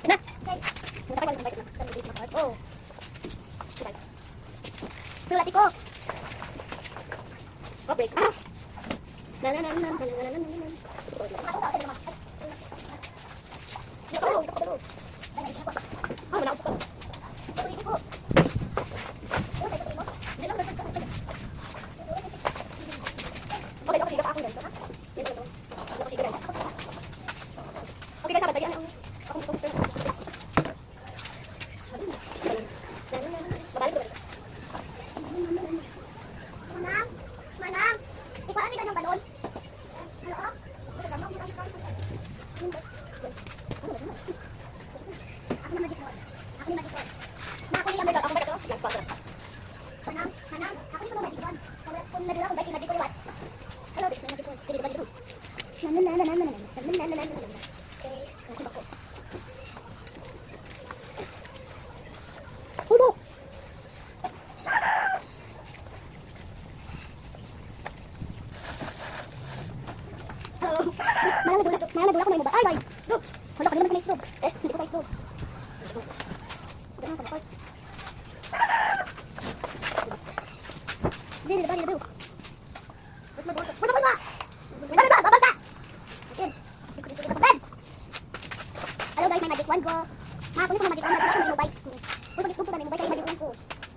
Na! Masakit lang, balik na. Oh. Sulati ko! Oh, break. Ah! Manang! Ikaw ang ng balon? Hello? Ako na magic wand. Ako na magic wand. Ako nilang magic wand. Ako magic wand. Manang, manang, ako yung magic wand. Kung nadala ko magic wand. Hello, magic wand. Hindi ba dito? Ulo! Malang nagulat ko may mobile. Ay, stop. Wala ka naman ko may stop. Hindi ko tayo stop. Hindi ba? Babalta! Hello guys, may magic wand ko. Kunin ko na magic wand. Nagkita ko may mobile. Uy, pag-stop ko na may mobile kayo magic wand ko.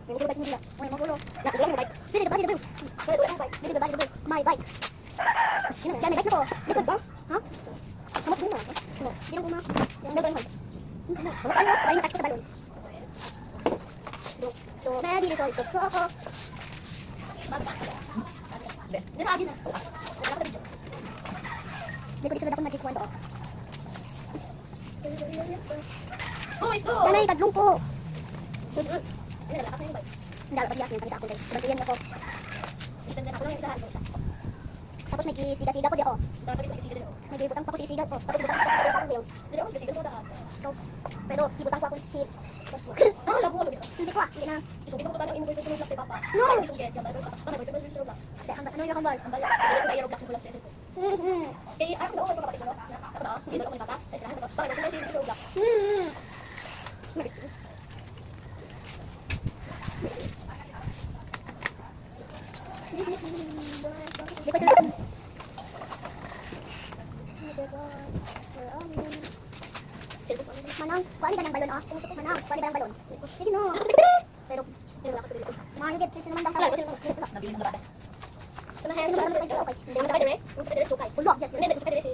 May mobile hindi lang. May magulo. Nagkita ko may mobile. Hindi ba? My bike. Yan, may bike na ko. Likod ba? Ha? Kamot mo na. Hindi mo ma. Yan, doon. Ay, nakatch ko sa balon. So, ready to go. So, ako. Ready na. Hindi ko isunod ako magic wand. Nanay, tatlong po. Hindi, pag-iyak yung sa ako. Bantiyan ako. Tapos may kisiga-siga ko di ako. May ibutang pa ko sisiga ko. Tapos ibutang pa ko bills. Pero ibutang pa ako si hindi ko hindi na. No! Ano yung kambal? Hindi ko sila. Manang, kuhaan ka ng balon, Manang, kuhaan ka ng balon. Sige no. Pero, mahigit, sino naman daw tayo? Nabili mo na ba? Sino naman daw tayo? Hindi naman sa dire? Sa dire sukay. Ulok, yes. Hindi, sa dire si